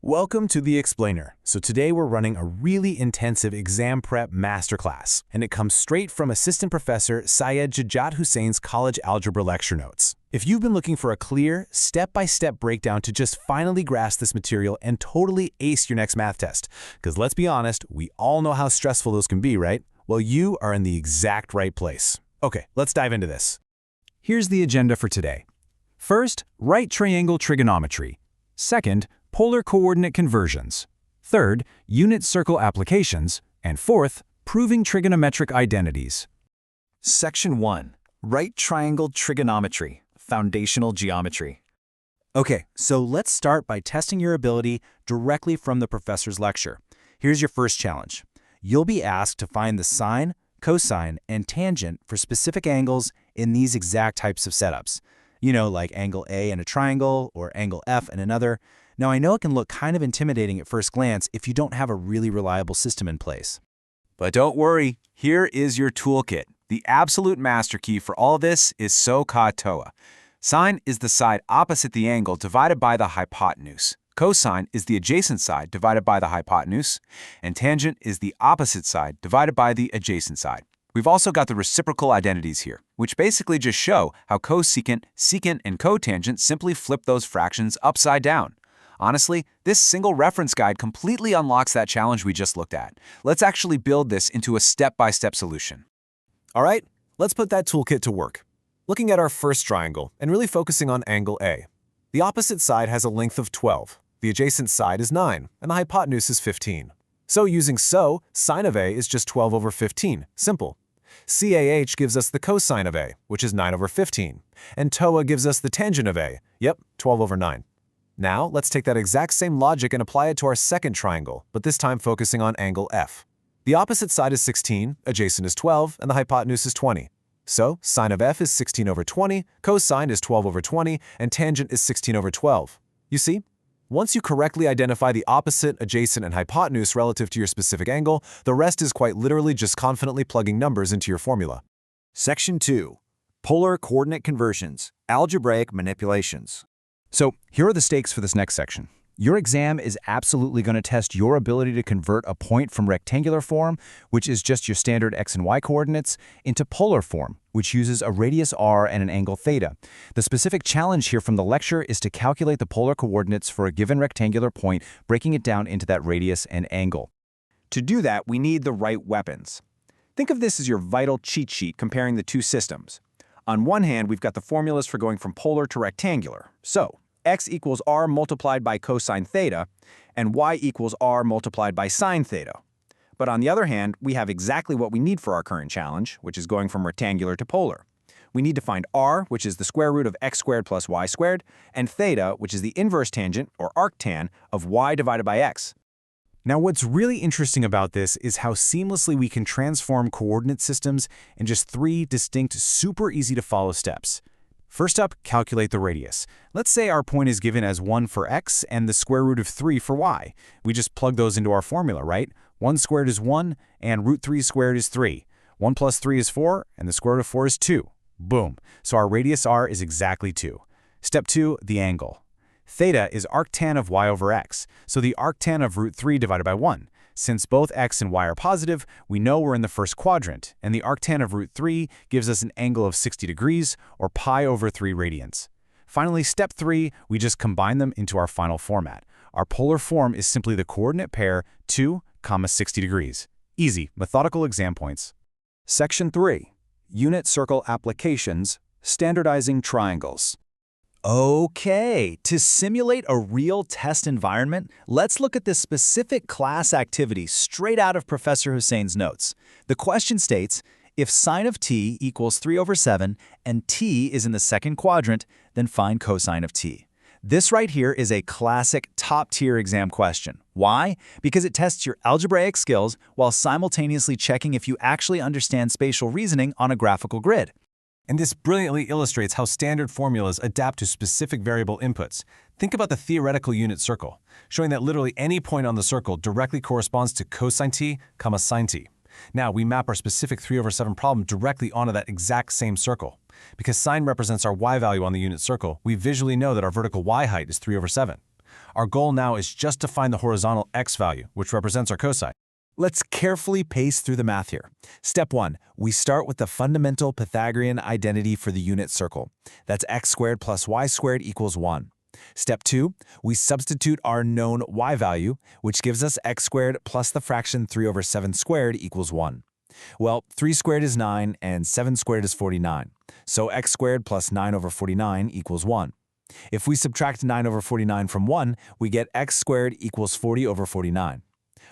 Welcome to The Explainer. So today we're running a really intensive exam prep masterclass, and it comes straight from Assistant Professor Syed Sajjad Hussein's college algebra lecture notes. If you've been looking for a clear, step-by-step breakdown to just finally grasp this material and totally ace your next math test, because let's be honest, we all know how stressful those can be, right? Well, you are in the exact right place. Okay, let's dive into this. Here's the agenda for today. First, right triangle trigonometry. Second, polar coordinate conversions. Third, unit circle applications. And fourth, proving trigonometric identities. Section 1. Right triangle trigonometry, foundational geometry. Okay, so let's start by testing your ability directly from the professor's lecture. Here's your first challenge. You'll be asked to find the sine, cosine, and tangent for specific angles in these exact types of setups. You know, like angle A in a triangle or angle F in another. Now, I know it can look kind of intimidating at first glance if you don't have a really reliable system in place. But don't worry, here is your toolkit. The absolute master key for all this is SOH-CAH-TOA. Sine is the side opposite the angle divided by the hypotenuse. Cosine is the adjacent side divided by the hypotenuse. And tangent is the opposite side divided by the adjacent side. We've also got the reciprocal identities here, which basically just show how cosecant, secant, and cotangent simply flip those fractions upside down. Honestly, this single reference guide completely unlocks that challenge we just looked at. Let's actually build this into a step-by-step solution. All right, let's put that toolkit to work. Looking at our first triangle and really focusing on angle A. The opposite side has a length of 12, the adjacent side is 9, and the hypotenuse is 15. So using SO, sine of A is just 12 over 15, simple. CAH gives us the cosine of A, which is 9 over 15, and TOA gives us the tangent of A, yep, 12 over 9. Now, let's take that exact same logic and apply it to our second triangle, but this time focusing on angle F. The opposite side is 16, adjacent is 12, and the hypotenuse is 20. So, sine of F is 16 over 20, cosine is 12 over 20, and tangent is 16 over 12. You see? Once you correctly identify the opposite, adjacent, and hypotenuse relative to your specific angle, the rest is quite literally just confidently plugging numbers into your formula. Section 2. Polar coordinate conversions, algebraic manipulations. So here are the stakes for this next section. Your exam is absolutely going to test your ability to convert a point from rectangular form, which is just your standard x and y coordinates, into polar form, which uses a radius r and an angle theta. The specific challenge here from the lecture is to calculate the polar coordinates for a given rectangular point, breaking it down into that radius and angle. To do that, we need the right weapons. Think of this as your vital cheat sheet comparing the two systems. On one hand, we've got the formulas for going from polar to rectangular. So, x equals r multiplied by cosine theta, and y equals r multiplied by sine theta. But on the other hand, we have exactly what we need for our current challenge, which is going from rectangular to polar. We need to find r, which is the square root of x squared plus y squared, and theta, which is the inverse tangent, or arctan, of y divided by x. Now, what's really interesting about this is how seamlessly we can transform coordinate systems in just 3 distinct, super easy-to-follow steps. First up, calculate the radius. Let's say our point is given as 1 for x and the square root of 3 for y. We just plug those into our formula, right? 1 squared is 1, and root 3 squared is 3. 1 plus 3 is 4, and the square root of 4 is 2. Boom. So our radius r is exactly 2. Step 2, the angle. Theta is arctan of y over x, so the arctan of root 3 divided by 1. Since both x and y are positive, we know we're in the first quadrant, and the arctan of root 3 gives us an angle of 60 degrees, or pi over 3 radians. Finally, step 3, we just combine them into our final format. Our polar form is simply the coordinate pair 2, 60 degrees. Easy, methodical exam points. Section 3. Unit circle applications, standardizing triangles. Okay, to simulate a real test environment, let's look at this specific class activity straight out of Professor Hussein's notes. The question states, if sine of t equals 3 over 7 and t is in the second quadrant, then find cosine of t. This right here is a classic top-tier exam question. Why? Because it tests your algebraic skills while simultaneously checking if you actually understand spatial reasoning on a graphical grid. And this brilliantly illustrates how standard formulas adapt to specific variable inputs. Think about the theoretical unit circle, showing that literally any point on the circle directly corresponds to cosine t, sine t. Now, we map our specific 3 over 7 problem directly onto that exact same circle. Because sine represents our y value on the unit circle, we visually know that our vertical y height is 3 over 7. Our goal now is just to find the horizontal x value, which represents our cosine. Let's carefully pace through the math here. Step 1, we start with the fundamental Pythagorean identity for the unit circle. That's x squared plus y squared equals 1. Step 2, we substitute our known y value, which gives us x squared plus the fraction 3 over 7 squared equals 1. Well, 3 squared is 9 and 7 squared is 49. So x squared plus 9 over 49 equals 1. If we subtract 9 over 49 from 1, we get x squared equals 40 over 49.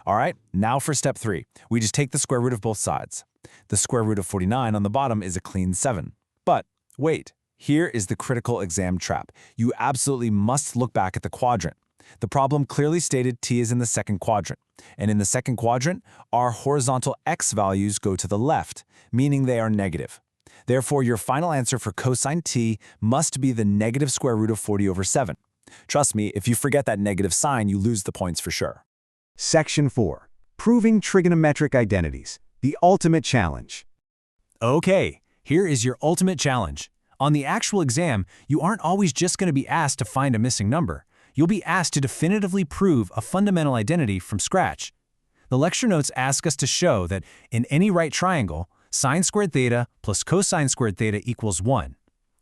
All right, now for step 3. We just take the square root of both sides. The square root of 49 on the bottom is a clean 7. But wait, here is the critical exam trap. You absolutely must look back at the quadrant. The problem clearly stated t is in the second quadrant. And in the second quadrant, our horizontal x values go to the left, meaning they are negative. Therefore, your final answer for cosine t must be the negative square root of 40 over 7. Trust me, if you forget that negative sign, you lose the points for sure. Section 4. Proving trigonometric identities. The ultimate challenge. Okay, here is your ultimate challenge. On the actual exam, you aren't always just going to be asked to find a missing number. You'll be asked to definitively prove a fundamental identity from scratch. The lecture notes ask us to show that in any right triangle, sine squared theta plus cosine squared theta equals 1.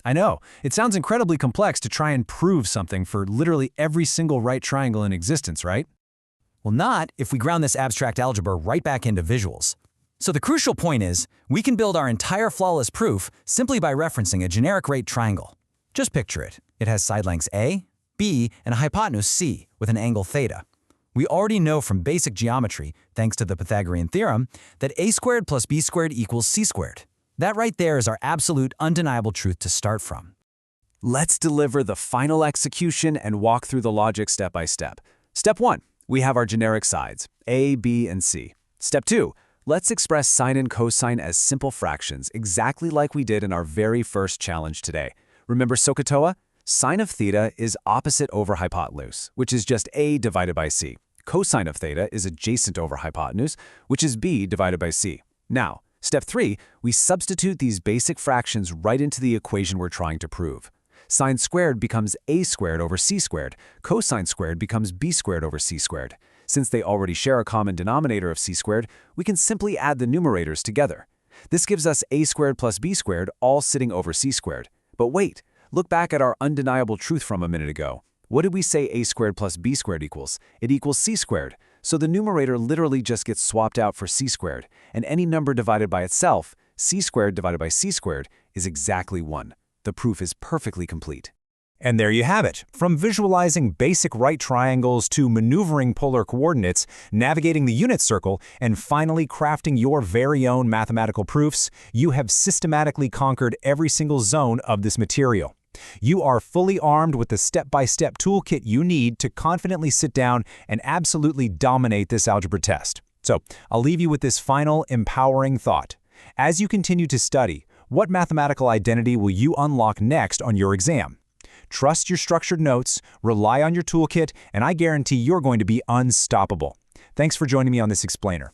I know, it sounds incredibly complex to try and prove something for literally every single right triangle in existence, right? Well, not if we ground this abstract algebra right back into visuals. So the crucial point is, we can build our entire flawless proof simply by referencing a generic right triangle. Just picture it. It has side lengths A, B, and a hypotenuse C with an angle theta. We already know from basic geometry, thanks to the Pythagorean theorem, that a squared plus b squared equals c squared. That right there is our absolute, undeniable truth to start from. Let's deliver the final execution and walk through the logic step by step. Step 1. We have our generic sides, a, b, and c. Step 2. Let's express sine and cosine as simple fractions, exactly like we did in our very first challenge today. Remember SOH-CAH-TOA? Sine of theta is opposite over hypotenuse, which is just a divided by c. Cosine of theta is adjacent over hypotenuse, which is b divided by c. Now, step 3, we substitute these basic fractions right into the equation we're trying to prove. Sine squared becomes a squared over c squared. Cosine squared becomes b squared over c squared. Since they already share a common denominator of c squared, we can simply add the numerators together. This gives us a squared plus b squared all sitting over c squared. But wait, look back at our undeniable truth from a minute ago. What did we say a squared plus b squared equals? It equals c squared. So the numerator literally just gets swapped out for c squared. And any number divided by itself, c squared divided by c squared, is exactly 1. The proof is perfectly complete. And there you have it. From visualizing basic right triangles to maneuvering polar coordinates, navigating the unit circle, and finally crafting your very own mathematical proofs, you have systematically conquered every single zone of this material. You are fully armed with the step-by-step toolkit you need to confidently sit down and absolutely dominate this algebra test. So, I'll leave you with this final, empowering thought. As you continue to study, what mathematical identity will you unlock next on your exam? Trust your structured notes, rely on your toolkit, and I guarantee you're going to be unstoppable. Thanks for joining me on this explainer.